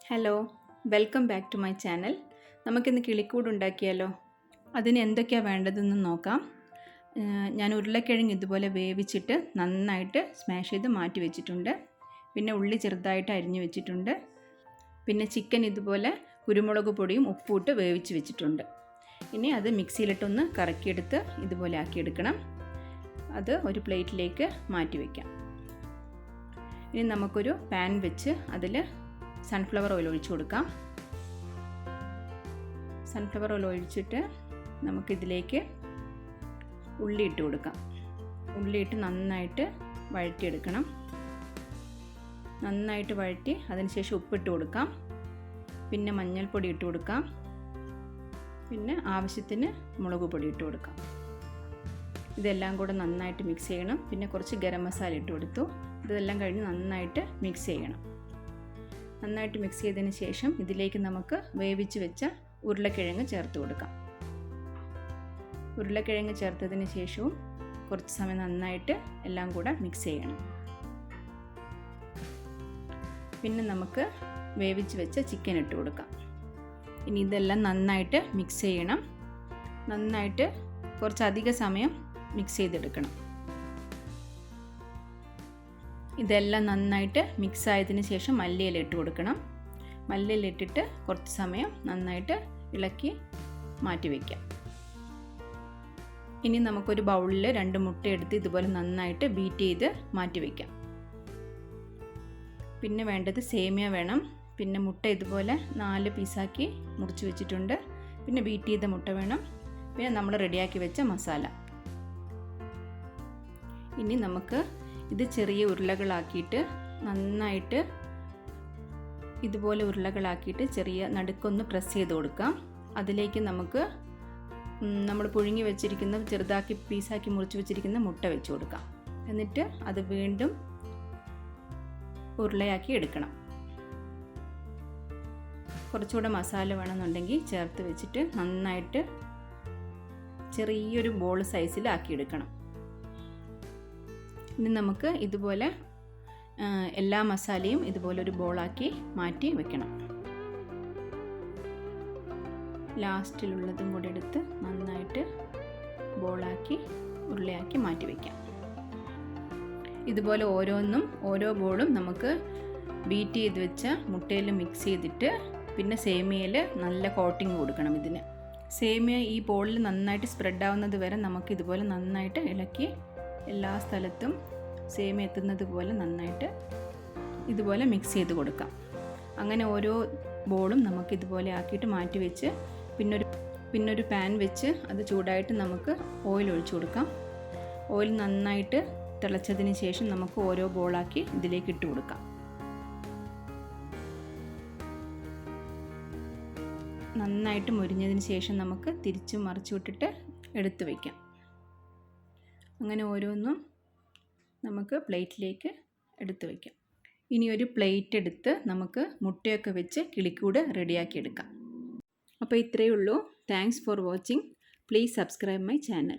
Hello, welcome back to my channel. നമുക്കിന്ന് കിളിക്കൂട് ഉണ്ടാക്കിയാലോ? അതിന് എന്തൊക്കെയാണ് വേണ്ടതെന്ന് നോക്കാം. ഞാൻ ഉരുളക്കിഴങ്ങ് ഇതുപോലെ വേവിച്ചിട്ട് നന്നായിട്ട് സ്മാഷ് ചെയ്ത് മാറ്റി വെച്ചിട്ടുണ്ട്. പിന്നെ ഉള്ളി ചെറുതായിട്ട് അരിഞ്ഞു വെച്ചിട്ടുണ്ട്. പിന്നെ ചിക്കൻ ഇതുപോലെ കുരുമുളക് പൊടിയും ഉപ്പും ഇട്ട് വേവിച്ച് വെച്ചിട്ടുണ്ട്. ഇനി അത് മിക്സിയിലിട്ടൊന്ന് കറക്കിയെടുത്ത് ഇതുപോലെ ആക്കിയെടുക്കണം. അത് ഒരു പ്ലേറ്റിലേക്ക് മാറ്റി വയ്ക്കാം. ഇനി നമുക്കൊരു പാൻ വെച്ച് അതിൽ സൺഫ്ലവർ ഓയിൽ ഒഴിച്ചു കൊടുക്കാം. സൺഫ്ലവർ ഓയിൽ ഒഴിച്ചിട്ട് നമുക്കിതിലേക്ക് ഉള്ളി ഇട്ട് കൊടുക്കാം. ഉള്ളിയിട്ട് നന്നായിട്ട് വഴറ്റിയെടുക്കണം. നന്നായിട്ട് വഴറ്റി അതിനുശേഷം ഉപ്പിട്ട് കൊടുക്കാം. പിന്നെ മഞ്ഞൾപ്പൊടി ഇട്ട് കൊടുക്കാം. പിന്നെ ആവശ്യത്തിന് മുളക് പൊടി ഇട്ട് കൊടുക്കാം. ഇതെല്ലാം കൂടെ നന്നായിട്ട് മിക്സ് ചെയ്യണം. പിന്നെ കുറച്ച് ഗരം മസാല ഇട്ട് കൊടുത്തു. ഇതെല്ലാം കഴിഞ്ഞ് നന്നായിട്ട് മിക്സ് ചെയ്യണം. നന്നായിട്ട് മിക്സ് ചെയ്തതിന് ശേഷം ഇതിലേക്ക് നമുക്ക് വേവിച്ച് വെച്ച ഉരുളക്കിഴങ്ങ് ചേർത്ത് കൊടുക്കാം. ഉരുളക്കിഴങ്ങ് ചേർത്തതിന് ശേഷവും കുറച്ച് സമയം നന്നായിട്ട് എല്ലാം കൂടെ മിക്സ് ചെയ്യണം. പിന്നെ നമുക്ക് വേവിച്ച് വെച്ച ചിക്കൻ ഇട്ട് കൊടുക്കാം. ഇനി ഇതെല്ലാം നന്നായിട്ട് മിക്സ് ചെയ്യണം. നന്നായിട്ട് കുറച്ചധികം സമയം മിക്സ് ചെയ്തെടുക്കണം. ഇതെല്ലാം നന്നായിട്ട് മിക്സ് ആയതിനു ശേഷം മല്ലിയില ഇട്ട് കൊടുക്കണം. മല്ലിയില ഇട്ടിട്ട് കുറച്ച് സമയം നന്നായിട്ട് ഇളക്കി മാറ്റി വയ്ക്കാം. ഇനി നമുക്കൊരു ബൗളിൽ 2 മുട്ട എടുത്ത് ഇതുപോലെ നന്നായിട്ട് ബീറ്റ് ചെയ്ത് മാറ്റി വയ്ക്കാം. പിന്നെ വേണ്ടത് സേമിയ വേണം. പിന്നെ മുട്ട ഇതുപോലെ 4 പീസാക്കി മുറിച്ച് വെച്ചിട്ടുണ്ട്. പിന്നെ ബീറ്റ് ചെയ്ത മുട്ട വേണം. പിന്നെ നമ്മൾ റെഡിയാക്കി വെച്ച മസാല. ഇനി നമുക്ക് ഇത് ചെറിയ ഉരുളകളാക്കിയിട്ട് നന്നായിട്ട് ഇതുപോലെ ഉരുളകളാക്കിയിട്ട് ചെറിയ നടുക്കൊന്ന് പ്രസ് ചെയ്ത് കൊടുക്കാം. അതിലേക്ക് നമുക്ക് നമ്മൾ പുഴുങ്ങി വെച്ചിരിക്കുന്ന ചെറുതാക്കി പീസാക്കി മുറിച്ച് വെച്ചിരിക്കുന്ന മുട്ട വെച്ച് കൊടുക്കാം. എന്നിട്ട് അത് വീണ്ടും ഉരുളയാക്കി എടുക്കണം. കുറച്ചുകൂടെ മസാല വേണമെന്നുണ്ടെങ്കിൽ ചേർത്ത് വെച്ചിട്ട് നന്നായിട്ട് ചെറിയൊരു ബോൾ സൈസിൽ ആക്കിയെടുക്കണം. ഇനി നമുക്ക് ഇതുപോലെ എല്ലാ മസാലയും ഇതുപോലെ ഒരു ബോളാക്കി മാറ്റി വെക്കണം. ലാസ്റ്റിലുള്ളതും കൂടെ എടുത്ത് നന്നായിട്ട് ബോളാക്കി ഉരുളയാക്കി മാറ്റി വയ്ക്കാം. ഇതുപോലെ ഓരോ ബോളും നമുക്ക് ബീറ്റ് ചെയ്ത് വെച്ച മുട്ടയിൽ മിക്സ് ചെയ്തിട്ട് പിന്നെ സേമിയയിൽ നല്ല കോട്ടിങ് കൊടുക്കണം. ഇതിന് സേമിയ ഈ ബോളിൽ നന്നായിട്ട് സ്പ്രെഡ് ആവുന്നത് വരെ നമുക്ക് ഇതുപോലെ നന്നായിട്ട് ഇളക്കി എല്ലാ സ്ഥലത്തും സേമിയ എത്തുന്നത് പോലെ നന്നായിട്ട് ഇതുപോലെ മിക്സ് ചെയ്ത് കൊടുക്കാം. അങ്ങനെ ഓരോ ബോളും നമുക്ക് ഇതുപോലെ ആക്കിയിട്ട് മാറ്റി വെച്ച് പിന്നൊരു പാൻ വെച്ച് അത് ചൂടായിട്ട് നമുക്ക് ഓയിൽ ഒഴിച്ചു കൊടുക്കാം. ഓയിൽ നന്നായിട്ട് തിളച്ചതിന് ശേഷം നമുക്ക് ഓരോ ബോളാക്കി ഇതിലേക്ക് ഇട്ട് കൊടുക്കാം. നന്നായിട്ട് മുരിഞ്ഞതിന് ശേഷം നമുക്ക് തിരിച്ചും മറിച്ചു വിട്ടിട്ട് എടുത്ത് വയ്ക്കാം. അങ്ങനെ ഓരോന്നും നമുക്ക് പ്ലേറ്റിലേക്ക് എടുത്ത് വയ്ക്കാം. ഇനി ഒരു പ്ലേറ്റ് എടുത്ത് നമുക്ക് മുട്ടയൊക്കെ വെച്ച് കിളിക്കൂട് റെഡിയാക്കി എടുക്കാം. അപ്പോൾ ഇത്രയേ ഉള്ളൂ. Thanks for watching. Please subscribe my channel.